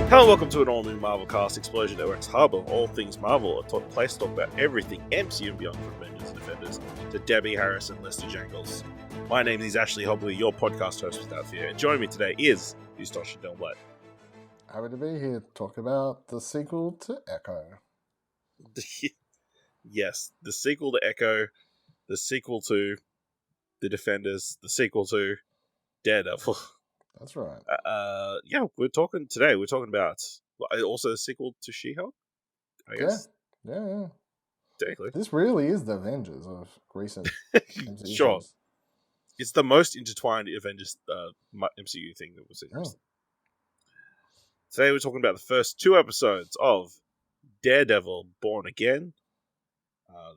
Hello, welcome to an all-new Marvel Cast Explosion Network's hub of all things Marvel, a place to talk about everything MCU and beyond, from Avengers and Defenders to Debbie Harris and Lester Jangles. My name is Ashley Hobley, your podcast host without fear, and joining me today is Dylan Blight. Happy to be here to talk about the sequel to Echo. Yes, the sequel to Echo, the sequel to The Defenders, the sequel to Daredevil. That's right. We're talking about also the sequel to She-Hulk, I guess. Yeah. Technically. This really is the Avengers of recent MCU Sure. shows. It's the most intertwined Avengers MCU thing that we've seen. Oh. Today we're talking about the first two episodes of Daredevil Born Again,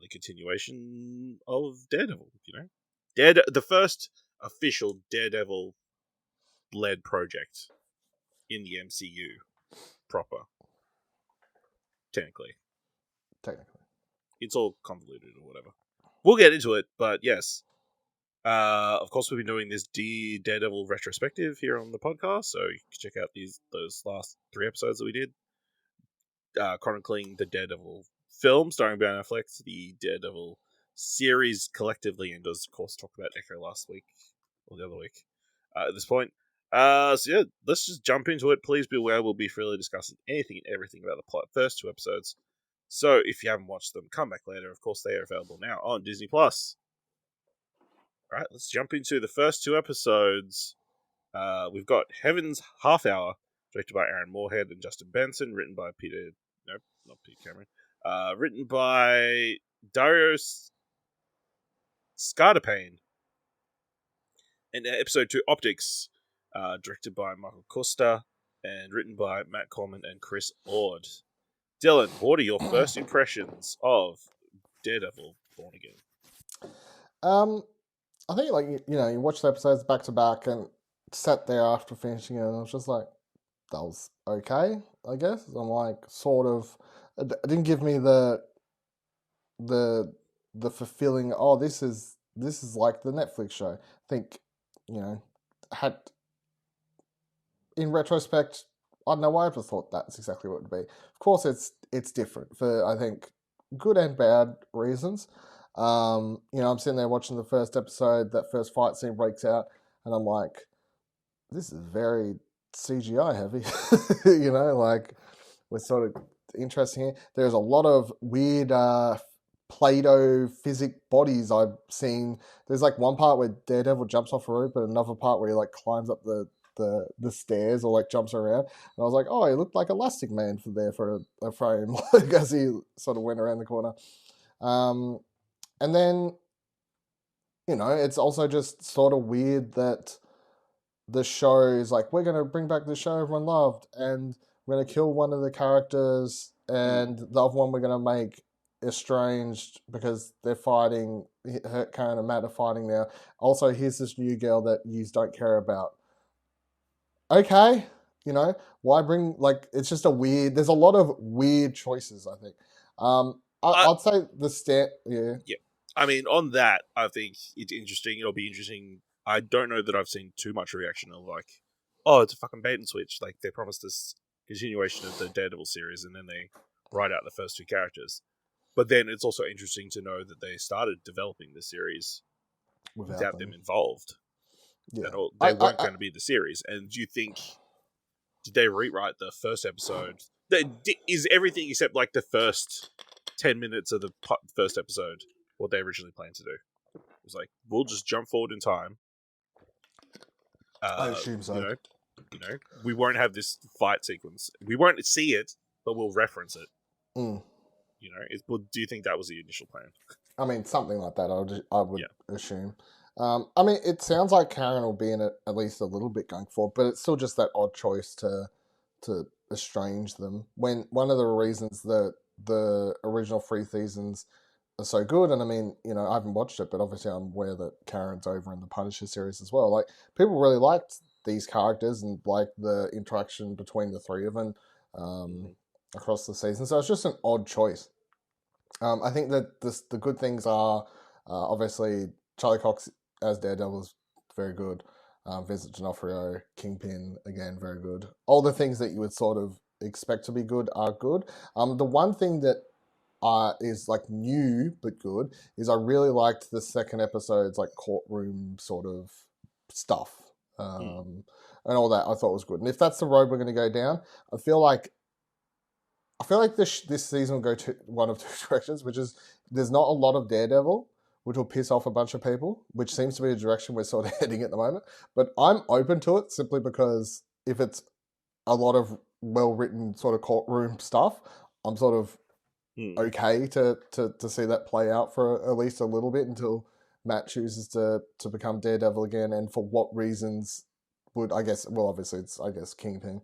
the continuation of Daredevil, the first official Daredevil-led project in the MCU proper. Technically. It's all convoluted or whatever. We'll get into it, but yes. Of course, we've been doing this Daredevil retrospective here on the podcast, so you can check out those last 3 episodes that we did, chronicling the Daredevil film starring Ben Affleck, the Daredevil series collectively, and does, of course, talk about Echo last week, or the other week, at this point. Let's just jump into it. Please be aware we'll be freely discussing anything and everything about the first 2 episodes, so if you haven't watched them, come back later. Of course, they are available now on Disney+. Alright, let's jump into the first 2 episodes. We've got Heaven's Half Hour, directed by Aaron Moorhead and Justin Benson, written by Cameron. Written by Dario Scardapane. And episode 2, Optics, directed by Michael Cuesta, and written by Matt Corman and Chris Ord. Dylan, what are your first impressions of Daredevil Born Again? I think, you watch the episodes back to back and sat there after finishing it, and I was just like, that was okay, I guess. I'm like, sort of, it didn't give me the fulfilling, this is like the Netflix show. I think, had, in retrospect, I don't know why I just thought that's exactly what it would be. Of course, it's different for, I think, good and bad reasons. I'm sitting there watching the first episode, that first fight scene breaks out, and I'm like, this is very CGI heavy. We're sort of interesting here. There's a lot of weird Play-Doh physic bodies I've seen. There's one part where Daredevil jumps off a roof, but another part where he climbs up the stairs or jumps around. And I was like, oh, he looked like Elastic Man for a frame, as he sort of went around the corner. And then, it's also just sort of weird that the show is we're going to bring back the show everyone loved, and we're going to kill one of the characters, and the other one we're going to make estranged because they're fighting. Karen and Matt are fighting now. Also, here's this new girl that you don't care about. Okay, why bring, it's just there's a lot of weird choices, I think. I'd say yeah. I mean, on that, I think it's interesting. It'll be interesting. I don't know that I've seen too much reaction of it's a fucking bait and switch. They promised us continuation of the Daredevil series, and then they write out the first 2 characters. But then it's also interesting to know that they started developing the series without them involved. Yeah. They weren't going to be the series. And do you think, did they rewrite the first episode? Is everything except the first 10 minutes of the first episode what they originally planned to do? It was we'll just jump forward in time. I assume so. We won't have this fight sequence. We won't see it, but we'll reference it. Mm. Do you think that was the initial plan? I mean, something like that, I would assume. It sounds like Karen will be in it at least a little bit going forward, but it's still just that odd choice to estrange them. When one of the reasons that the original 3 seasons are so good, and I haven't watched it, but obviously I'm aware that Karen's over in the Punisher series as well. People really liked these characters and the interaction between the 3 of them across the season. So it's just an odd choice. I think that the good things are obviously Charlie Cox as Daredevil is very good. Vincent D'Onofrio, Kingpin, again, very good. All the things that you would sort of expect to be good are good. The one thing that is like new but good is I really liked the second episode's like courtroom sort of stuff and all that. I thought was good. And if that's the road we're going to go down, I feel like this season will go to one of two directions, which is there's not a lot of Daredevil, which will piss off a bunch of people, which seems to be a direction we're sort of heading at the moment. But I'm open to it simply because if it's a lot of well-written sort of courtroom stuff, I'm sort of okay to see that play out for at least a little bit until Matt chooses to become Daredevil again, and for what reasons would, I guess, well, obviously it's, I guess, Kingpin.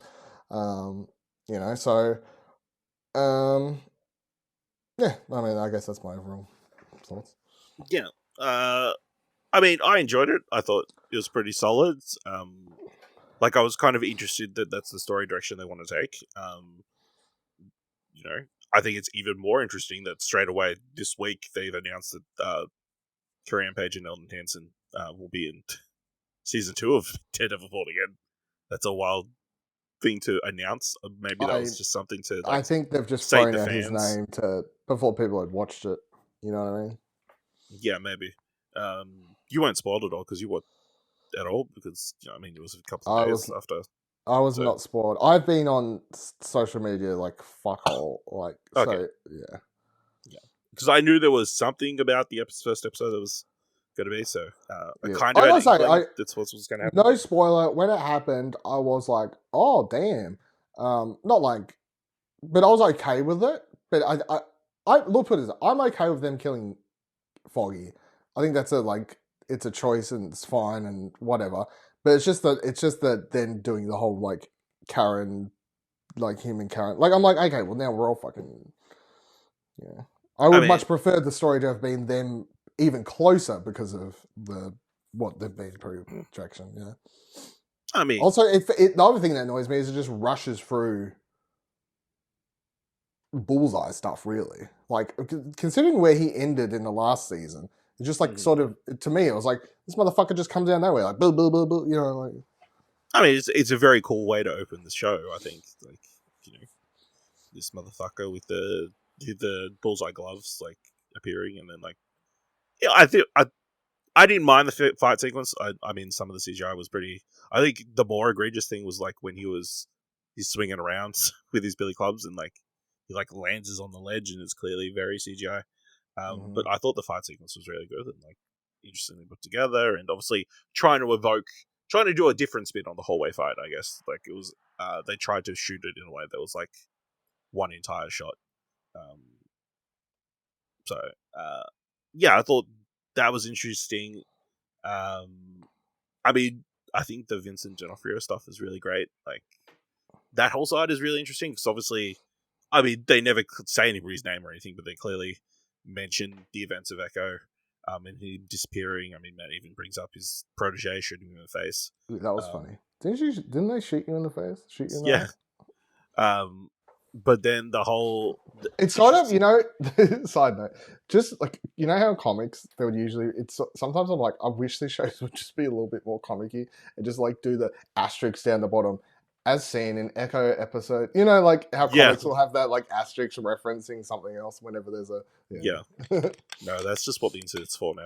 So yeah, I mean, I guess that's my overall thoughts. Yeah. I mean, I enjoyed it. I thought it was pretty solid. Like, I was kind of interested that that's the story direction they want to take. I think it's even more interesting that straight away this week they've announced that Korean Page and Elden Henson will be in season 2 of Daredevil Born Again. That's a wild thing to announce. Maybe that was just something to. I think they've just thrown out his name before people had watched it. You know what I mean? Yeah, maybe. You weren't spoiled at all because you weren't at all because I mean it was a couple of days after. I was not spoiled. I've been on social media like fuck all, like okay. So yeah. Because I knew there was something about the first episode that was going to be, so I kind of that's what was going to happen. No spoiler. When it happened, I was like, "Oh damn!" Not like, but I was okay with it. But I look, put it this, I'm okay with them killing Foggy. I think that's it's a choice and it's fine and whatever. But it's just that then doing the whole like Karen, like him and Karen, like I'm like, okay, well now we're all fucking, yeah. I would much prefer the story to have been them even closer because of what they've been pre-traction. Yeah. I mean, also, the other thing that annoys me is it just rushes through Bullseye stuff. Really, like considering where he ended in the last season, it's just like sort of to me, it was like this motherfucker just comes down nowhere, like boo boo boo boo. You know, like. I mean, it's a very cool way to open the show. I think, like this motherfucker with the bullseye gloves like appearing, and then like, yeah, I didn't mind the fight sequence. I mean, some of the CGI was pretty. I think the more egregious thing was like when he's swinging around with his billy clubs and like he like lands on the ledge and it's clearly very CGI. But I thought the fight sequence was really good and like interestingly put together, and obviously trying to do a different spin on the hallway fight. I guess like it was they tried to shoot it in a way that was like one entire shot. Yeah, I thought that was interesting. I mean, I think the Vincent D'Onofrio stuff is really great. Like that whole side is really interesting because obviously, I mean, they never say anybody's name or anything, but they clearly mention the events of Echo, and him disappearing. I mean, Matt even brings up his protege shooting him in the face. That was funny. Didn't they shoot you in the face? Shoot you in the face? But then the whole... It's sort of, side note, just like, how comics, they would usually... Sometimes I'm like, I wish these shows would just be a little bit more comic-y and just like do the asterisks down the bottom. As seen in Echo episode, like how comics will have that like asterisk referencing something else whenever there's a... Yeah. No, that's just what the internet's for now.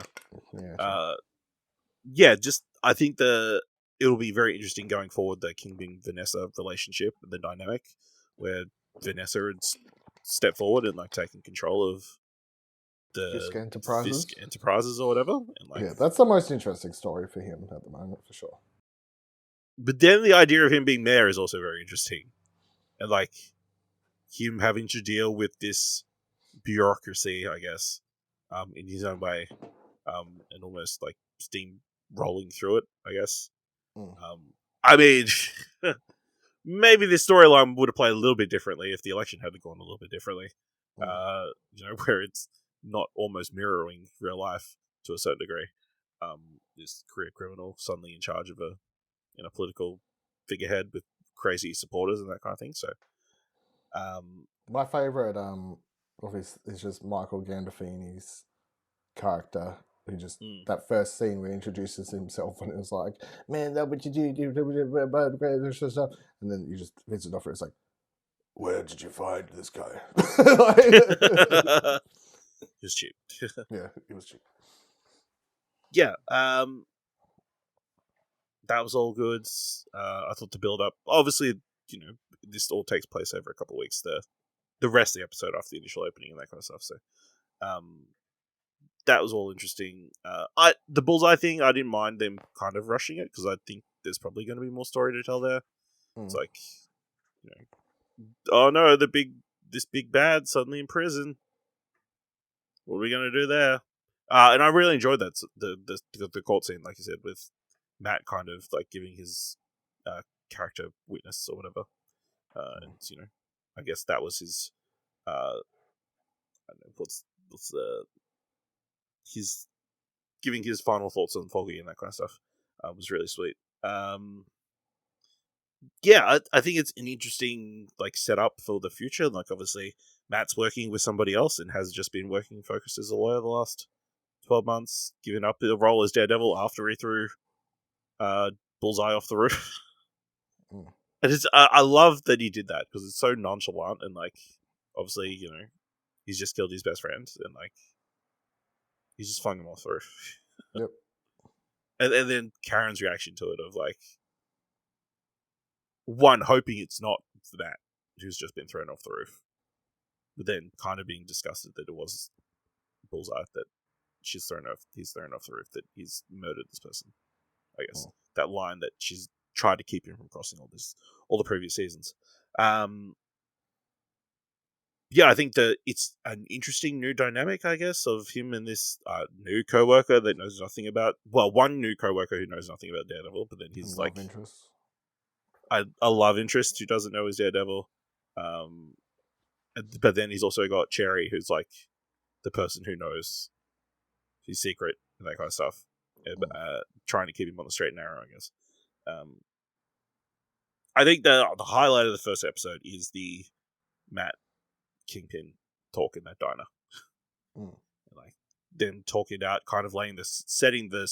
Yeah, just, I think it'll be very interesting going forward, the Kingpin-Vanessa relationship and the dynamic, where Vanessa had stepped forward and like taken control of the Fisk Enterprises or whatever. And, like, yeah, that's the most interesting story for him at the moment, for sure. But then the idea of him being mayor is also very interesting. And like him having to deal with this bureaucracy, I guess, in his own way, and almost like steam rolling through it, I guess. I mean, maybe this storyline would have played a little bit differently if the election had gone a little bit differently. Where it's not almost mirroring real life to a certain degree. This career criminal suddenly in charge of a political figurehead with crazy supporters and that kind of thing. So, my favorite, is just Michael Gandolfini's character He just that first scene where he introduces himself and it was like, man, that what you do, and then you just Vincent D'Onofrio is like, where did you find this guy? He was cheap. Yeah, he was cheap. Yeah, that was all good. I thought the build up, obviously, this all takes place over a couple of weeks. The rest of the episode after the initial opening and that kind of stuff. So, that was all interesting. The bullseye thing, I didn't mind them kind of rushing it because I think there's probably going to be more story to tell there. It's like, oh no, this big bad suddenly in prison. What are we going to do there? And I really enjoyed that the court scene, like you said, with Matt kind of like giving his character witness or whatever. And I guess that was his. I don't know what's his giving his final thoughts on Foggy and that kind of stuff. Was really sweet. Yeah, I think it's an interesting like setup for the future. Like obviously Matt's working with somebody else and has just been working focused as a lawyer the last 12 months, giving up the role as Daredevil after he threw Bullseye off the roof. And it's I love that he did that because it's so nonchalant and like obviously he's just killed his best friend and like he's just flung him off the roof. Yep. And then Karen's reaction to it of like one hoping it's not Matt who's just been thrown off the roof, but then kind of being disgusted that it was Bullseye that he's thrown off the roof, that he's murdered this person. I guess that line that she's tried to keep him from crossing all the previous seasons. Yeah, I think that it's an interesting new dynamic, I guess, of him and this new co-worker that knows nothing about. Well, one new co-worker who knows nothing about Daredevil, but then he's like a love interest who doesn't know he's Daredevil. But then he's also got Cherry, who's like the person who knows his secret and that kind of stuff, trying to keep him on the straight and narrow, I guess. I think the highlight of the first episode is the Matt Kingpin talk in that diner. Like them talking about kind of laying this, setting the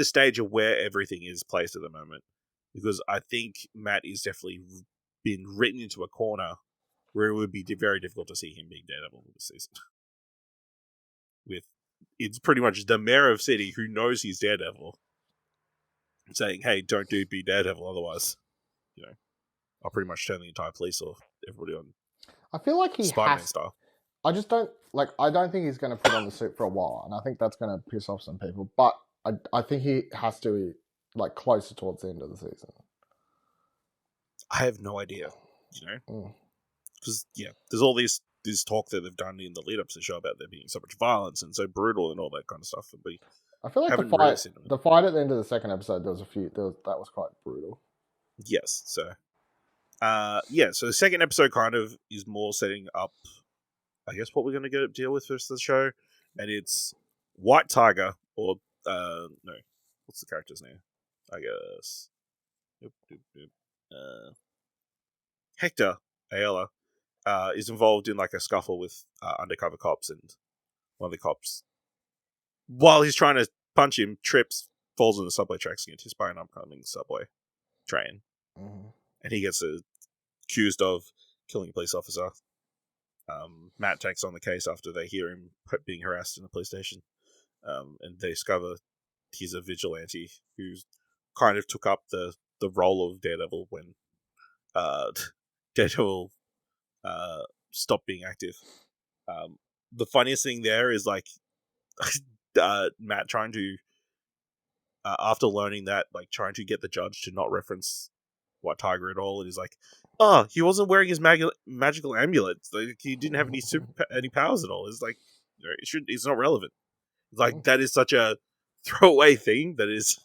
stage of where everything is placed at the moment. Because I think Matt is definitely been written into a corner where it would be very difficult to see him being Daredevil this season. It's pretty much the mayor of city who knows he's Daredevil saying, "Hey, don't be Daredevil, otherwise, I'll pretty much turn the entire police or everybody on." I feel like he Spider-Man has. style. I just don't like. I don't think he's going to put on the suit for a while, and I think that's going to piss off some people. But I think he has to be like closer towards the end of the season. I have no idea, because there's all this talk that they've done in the lead up to the show about there being so much violence and so brutal and all that kind of stuff. But I feel like the fight at the end of the second episode, that was quite brutal. Yes, so so the second episode kind of is more setting up, I guess, what we're going to deal with for the show, and it's White Tiger, or no, what's the character's name? I guess Hector Ayelet is involved in like a scuffle with undercover cops, and one of the cops, while he's trying to punch him, trips, falls on the subway tracks and gets hit by an upcoming subway train, and he gets accused of killing a police officer. Matt takes on the case after they hear him being harassed in the police station, and they discover he's a vigilante who's kind of took up the role of Daredevil when Daredevil stopped being active. The funniest thing there is like Matt trying to, after learning that, like trying to get the judge to not reference White Tiger at all, and he's like, "Oh, he wasn't wearing his magical amulet. Like, he didn't have any powers at all." It's like, it's not relevant. Like that is such a throwaway thing that is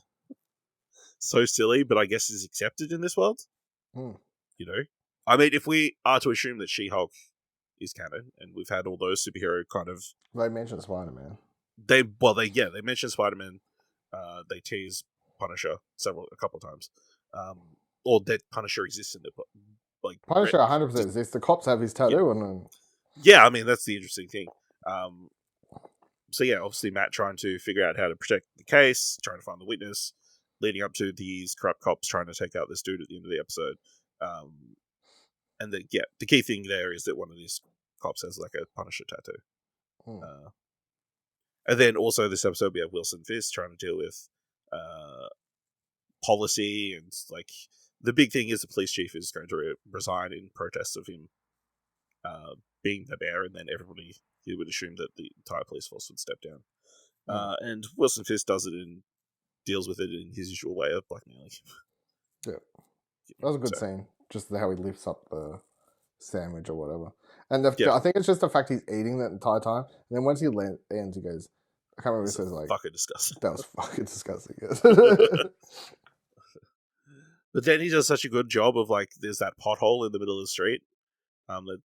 so silly, but I guess is accepted in this world. I mean, if we are to assume that She-Hulk is canon, and we've had all those superhero kind of, they mentioned Spider-Man. They mentioned Spider-Man. They tease Punisher a couple of times, or that Punisher exists in the like Punisher 100% exists. The cops have his tattoo on them. Yeah, I mean that's the interesting thing. So yeah, obviously Matt trying to figure out how to protect the case, trying to find the witness, leading up to these corrupt cops trying to take out this dude at the end of the episode. And the key thing there is that one of these cops has like a Punisher tattoo. And then also this episode we have Wilson Fisk trying to deal with policy, and like the big thing is the police chief is going to resign in protest of him being the mayor, and then everybody, you would assume that the entire police force would step down. And Wilson Fisk does it and deals with it in his usual way of blackmailing. Yeah, that was a good scene. Just how he lifts up the sandwich or whatever. And I think it's just the fact he's eating that entire time. And then once he ends, he goes, I can't remember what he says, like, fucking disgusting. That was fucking disgusting. Yes. But then he does such a good job of, like, there's that pothole in the middle of the street that,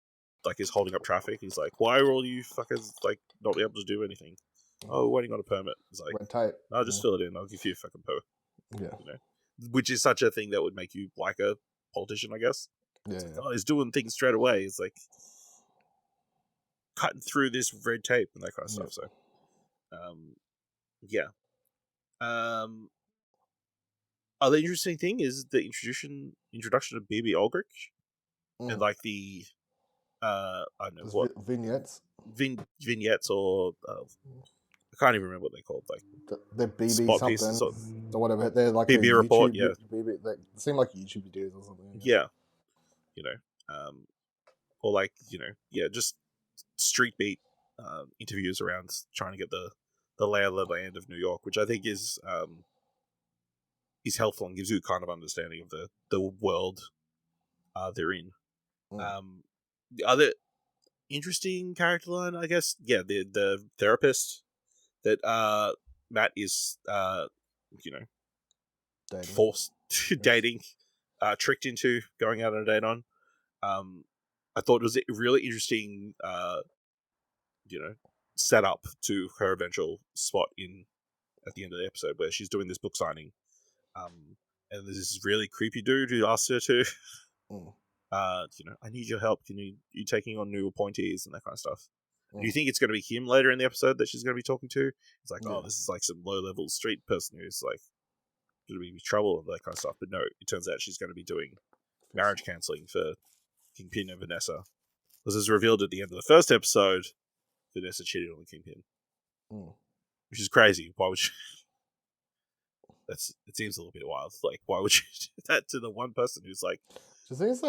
like, is holding up traffic. He's like, why are all you fuckers, like, not able to do anything? Oh, waiting on a permit. He's like, no, just fill it in. I'll give you a fucking permit. Yeah. You know? Which is such a thing that would make you like a politician, I guess. Yeah. Like, oh, he's doing things straight away. It's like cutting through this red tape and that kind of stuff. So, other interesting thing is the introduction of BB Aldrich and like the I don't know what vignettes, vignettes, or I can't even remember what they're called. Like the BB spot something pieces or whatever. They're like BB report, YouTube, BB, they seem like YouTube videos or something. Yeah, you know, or like just street beat interviews around trying to get the lay of the land of New York, which I think is helpful and gives you a kind of understanding of the world they're in. The other interesting character line, I guess, the therapist that Matt is dating. Forced to dating, tricked into going out on a date on. I thought it was a really interesting setup to her eventual spot in at the end of the episode where she's doing this book signing, and there's this really creepy dude who asks her to I need your help, can you taking on new appointees and that kind of stuff. And you think it's going to be him later in the episode that she's going to be talking to. It's like, oh, this is like some low level street person who's like going to be in trouble and that kind of stuff. But no, it turns out she's going to be doing marriage counseling for Kingpin and Vanessa. Because it's revealed at the end of the first episode, Vanessa cheated on the Kingpin. Which is crazy. Why would she? It seems a little bit wild. Like, why would you do that to the one person who's like,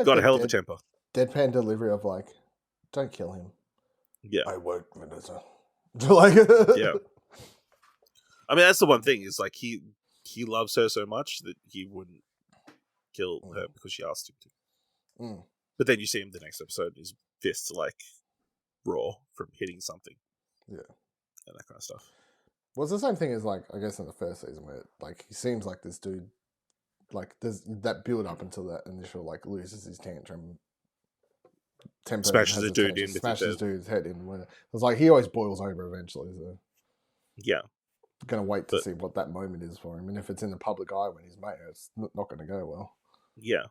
got a hell of a temper? Deadpan delivery of like, don't kill him. Yeah. I won't, Vanessa. Like, yeah. I mean, that's the one thing, is like he loves her so much that he wouldn't kill her because she asked him to. But then you see him the next episode, his fists are like raw from hitting something. Yeah. And that kind of stuff. Well, it's the same thing as, like, I guess in the first season where, like, he seems like this dude, like, there's that build up until that initial, like, loses his tantrum. Smashes the dude in. Smashes dude's head in. It's like, he always boils over eventually, so. Yeah. Going to wait to see what that moment is for him. And if it's in the public eye when he's mayor, it's not going to go well. Yeah.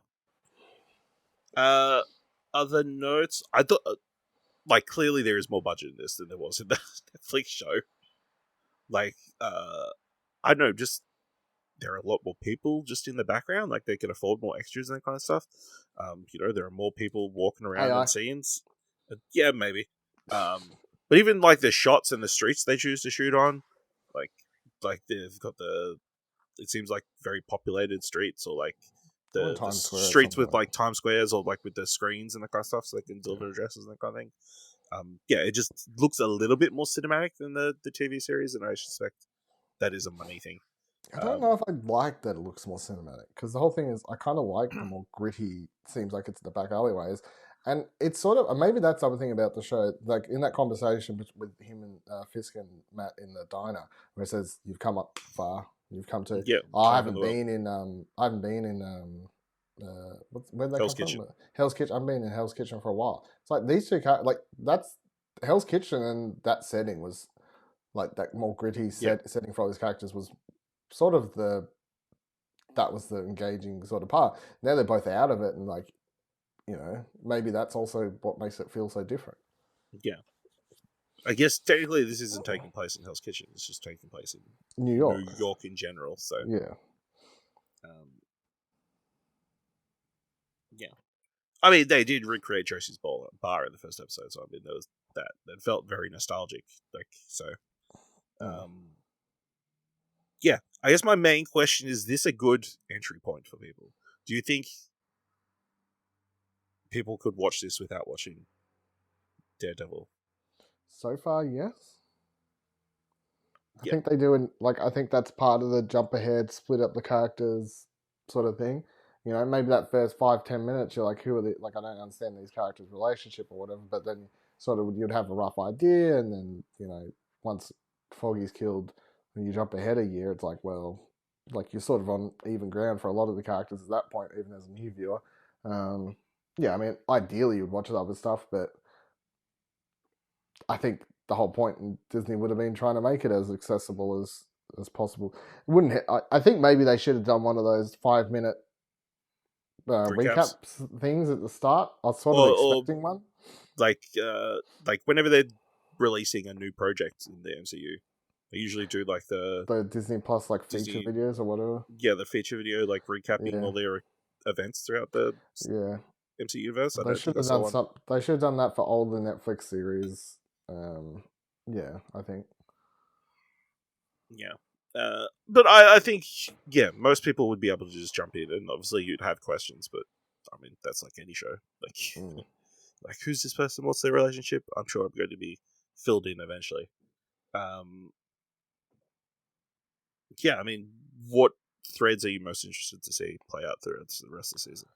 Other notes, I thought, like, clearly there is more budget in this than there was in the Netflix show. Like, I don't know, just there are a lot more people just in the background. Like, they can afford more extras and that kind of stuff. There are more people walking around on scenes. Yeah, maybe. But even, like, the shots and the streets they choose to shoot on, like they've got it seems like very populated streets, or like the streets with like Times Squares, or like with the screens and that kind of stuff, so they can deliver addresses and that kind of thing. It just looks a little bit more cinematic than the TV series, and I suspect that is a money thing. I don't know if I like that it looks more cinematic, because the whole thing is I kind of like the more gritty, seems like it's the back alleyways. And it's sort of, maybe that's the other thing about the show, like in that conversation with him and Fisk and Matt in the diner, where it says, you've come up far, you've come to, I haven't been in where'd they Hell's come Kitchen. From? Hell's Kitchen. I've been in Hell's Kitchen for a while. It's like these two, like that's Hell's Kitchen, and that setting was like that more gritty setting for all these characters was sort of that was the engaging sort of part. Now they're both out of it, and like, maybe that's also what makes it feel so different. Yeah. I guess technically this isn't taking place in Hell's Kitchen. It's just taking place in New New York. York in general. So Yeah. Yeah. I mean, they did recreate Josie's bar in the first episode, so I mean, there was that. That felt very nostalgic. Like, so. Yeah. I guess my main question is this a good entry point for people? Do you think people could watch this without watching Daredevil? So far, yes. I Yeah. think they do, I think that's part of the jump ahead, split up the characters sort of thing. You know, maybe that first 5-10 minutes, you're like, who are the, like, I don't understand these characters' relationship or whatever, but then sort of you'd have a rough idea, and then, you know, once Foggy's killed, when you jump ahead a year, it's like, well, like, you're sort of on even ground for a lot of the characters at that point, even as a new viewer. Yeah, I mean, ideally you'd watch the other stuff, but I think the whole point in Disney would have been trying to make it as accessible as possible. It wouldn't. I think maybe they should have done one of those 5-minute recap things at the start. I was sort of expecting one. Like whenever they're releasing a new project in the MCU, they usually do like the Disney Plus like feature videos or whatever. Yeah, the feature video like recapping all their events throughout the MCU universe. They should have done some. They should have done that for all the Netflix series. Yeah, I think. Yeah. But I think, most people would be able to just jump in, and obviously you'd have questions, but I mean, that's like any show. Like, like who's this person? What's their relationship? I'm sure I'm going to be filled in eventually. Yeah, I mean, what threads are you most interested to see play out throughout the rest of the season?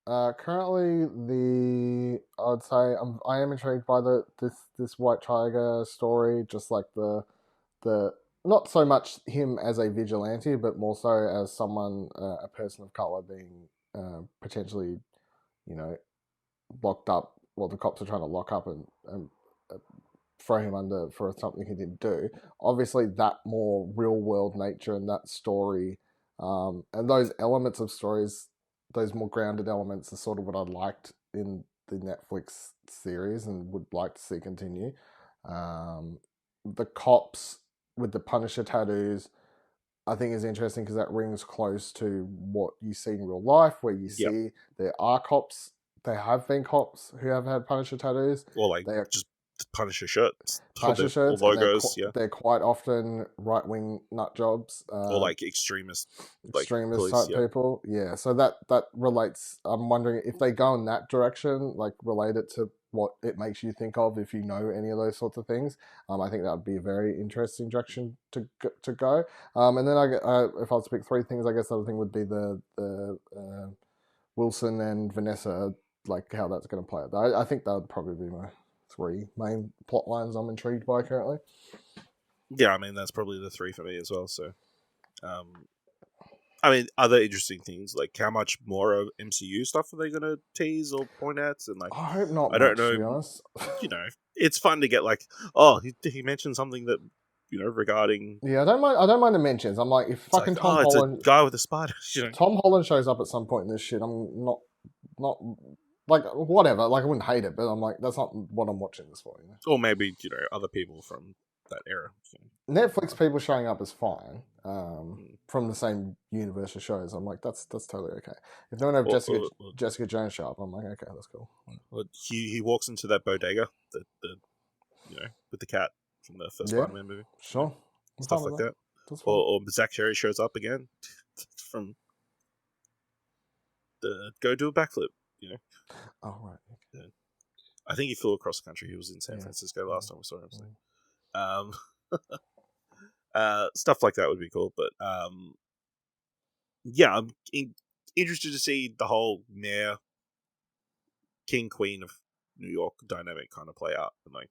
Currently, I would say I am intrigued by this White Tiger story. Just like the not so much him as a vigilante, but more so as someone, a person of color being potentially, you know, locked up. Well, the cops are trying to lock up and throw him under for something he didn't do. Obviously, that more real world nature and that story, and those elements of stories, those more grounded elements, are sort of what I liked in the Netflix series and would like to see continue. The cops with the Punisher tattoos, I think is interesting because that rings close to what you see in real life, where you see there are cops. There have been cops who have had Punisher tattoos. Or like just Punisher shirts. Punisher shirts. Logos, they're quite often right-wing nut jobs. Or like extremist police, type people. Yeah, so that relates. I'm wondering if they go in that direction, like relate it to what it makes you think of if you know any of those sorts of things. I think that would be a very interesting direction to go. And then if I was to pick three things, I guess the other thing would be the Wilson and Vanessa, like how that's going to play out. I think that would probably be my three main plot lines I'm intrigued by currently. Yeah, I mean, that's probably the three for me as well. So, I mean, other interesting things, like how much more of MCU stuff are they going to tease or point at? And like, I hope not. I don't know. To be honest, you know, it's fun to get like, he mentioned something that, you know, regarding. Yeah, I don't mind the mentions. I'm like, if fucking like, Tom Holland, it's a guy with a spider. You know? Tom Holland shows up at some point in this shit, I'm not like whatever. Like I wouldn't hate it, but I'm like, that's not what I'm watching this for. You know? Or maybe other people from that era. So. Netflix people showing up is fine. From the same universe of shows, I'm like, that's totally okay. If they want to have Jessica Jones show up, I'm like, okay, that's cool. Well, he walks into that bodega, the with the cat from the first Spider-Man movie. Sure, stuff like that. Or Zach Cherry shows up again from the go do a backflip. You know. Oh right. Yeah. I think he flew across the country. He was in San Francisco last time we saw him. So. Stuff like that would be cool, but I'm interested to see the whole mayor, king, queen of New York dynamic kind of play out, and like,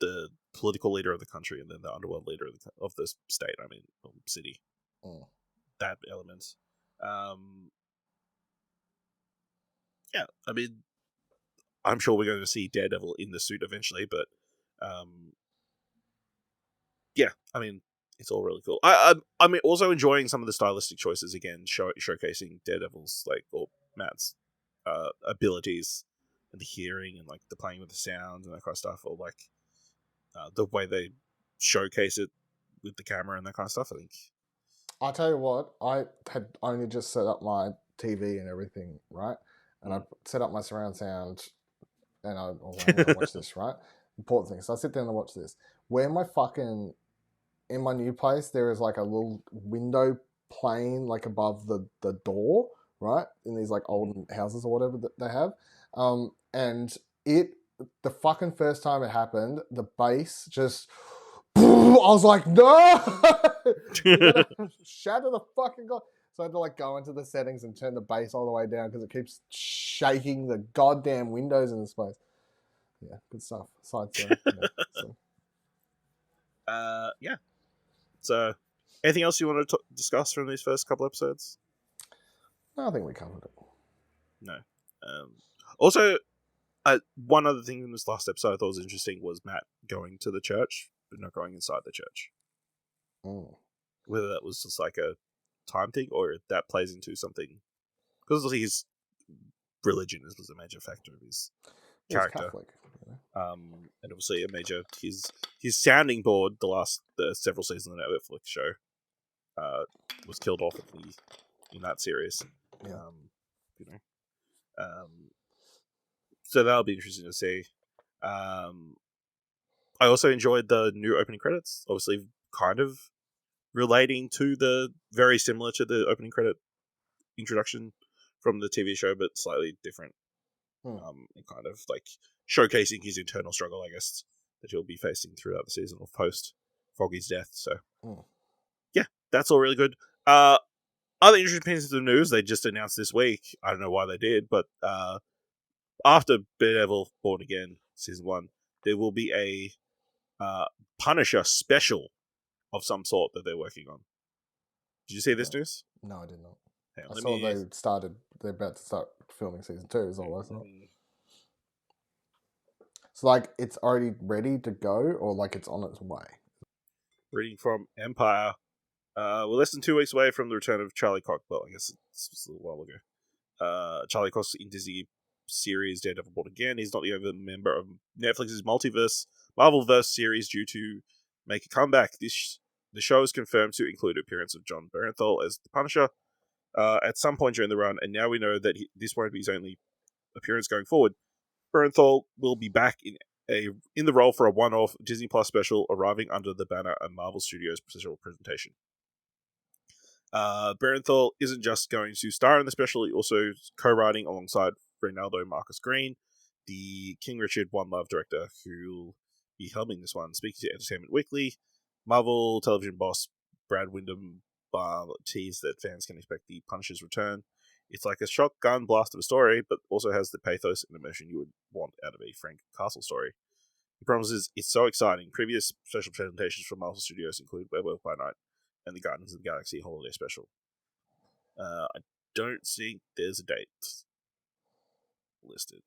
the political leader of the country and then the underworld leader of the state. I mean, city. That element. Yeah, I mean, I'm sure we're going to see Daredevil in the suit eventually, but yeah, I mean, it's all really cool. I'm also enjoying some of the stylistic choices again, showcasing Daredevil's or Matt's abilities and the hearing and like the playing with the sounds and that kind of stuff, or like the way they showcase it with the camera and that kind of stuff. I think. I'll tell you what, I had only just set up my TV and everything, right? And I set up my surround sound, and I was like, I'm going to watch this, right? Important thing. So I sit down and watch this. Where in my new place, there is like a little window plane like above the door, right? In these like old houses or whatever that they have. And the fucking first time it happened, the bass just... I was like, no! Shatter the fucking god. So I had to like go into the settings and turn the bass all the way down because it keeps shaking the goddamn windows in this place. Yeah, good stuff. Side story. Yeah. So, anything else you want to discuss from these first couple episodes? No, I think we covered it. No. Also, one other thing in this last episode I thought was interesting was Matt going to the church, but not going inside the church. Whether that was just like a time thing or that plays into something. Because his religion was a major factor of his character. Catholic, you know? And obviously a major... His sounding board, the several seasons of the Netflix show, was killed off in that series. Yeah. So that'll be interesting to see. I also enjoyed the new opening credits. Obviously, kind of relating to very similar to the opening credit introduction from the TV show, but slightly different. And kind of like showcasing his internal struggle, I guess, that he'll be facing throughout the season or post Foggy's death. So, yeah, that's all really good. Other interesting pieces of news they just announced this week. I don't know why they did, but after Daredevil Born Again season 1, there will be a Punisher special of some sort that they're working on. Did you see this news? No, I did not. On, I saw they're about to start filming season 2 is all I saw. So like it's already ready to go or like it's on its way? Reading from Empire. We're less than 2 weeks away from the return of Charlie Cox. Well, I guess it's a little while ago. Charlie Cox in Disney series Daredevil Born Again. He's not the only member of Netflix's Marvelverse series due to make a comeback. The show is confirmed to include the appearance of John Bernthal as the Punisher at some point during the run, and now we know that this won't be his only appearance going forward. Bernthal will be back in the role for a one-off Disney Plus special arriving under the banner of Marvel Studios' special presentation. Bernthal isn't just going to star in the special, he also co-writing alongside Reynaldo Marcus Green, the King Richard One Love director, who'll be helming this one. Speaking to Entertainment Weekly, Marvel television boss Brad Windham teased that fans can expect the Punisher's return. It's like a shotgun blast of a story, but also has the pathos and emotion you would want out of a Frank Castle story. He promises it's so exciting. Previous special presentations from Marvel Studios include Werewolf by Night and the Guardians of the Galaxy Holiday Special. I don't think there's a date listed.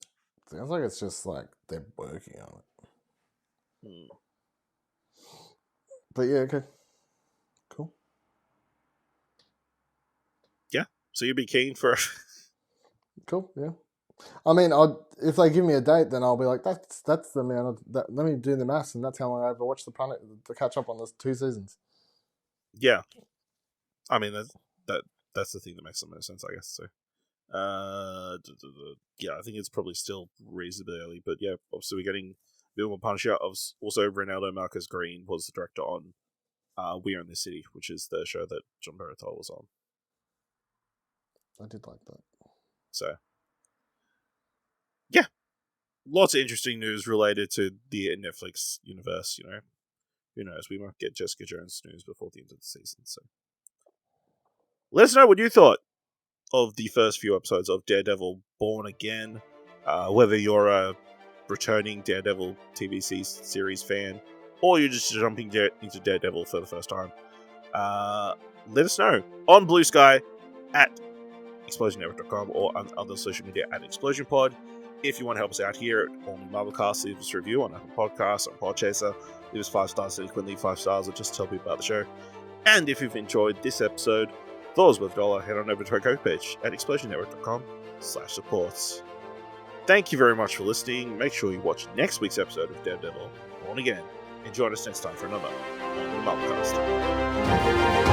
Sounds like it's just like they're working on it. But yeah, okay. Cool. Yeah, so you'd be keen for... Cool, yeah. I mean, if they give me a date, then I'll be like, that's the amount of... let me do the maths, and that's how long I've watched the Punisher to catch up on those 2 seasons. Yeah. I mean, that's the thing that makes the most sense, I guess. So, yeah, I think it's probably still reasonably early, but yeah, obviously we're getting a bit more Punisher. Also, Reynaldo Marcus Green was the director on We Own This City, which is the show that John Bernthal was on. I did like that. So, yeah, lots of interesting news related to the Netflix universe. You know, who knows? We might get Jessica Jones news before the end of the season. So, let us know what you thought of the first few episodes of Daredevil Born Again. Whether you're a returning Daredevil TV series fan or you're just jumping into Daredevil for the first time, let us know on Blue Sky at ExplosionNetwork.com or on other social media at ExplosionPod. If you want to help us out here on Marvelcast, leave us a review on Apple Podcasts, on Podchaser. Leave us 5 stars so you can leave 5 stars or just tell people about the show. And if you've enjoyed this episode, thought it was worth $1, head on over to our Coke page at ExplosionNetwork.com/supports. Thank you very much for listening. Make sure you watch next week's episode of Daredevil Born Again and join us next time for another on the Mobcast.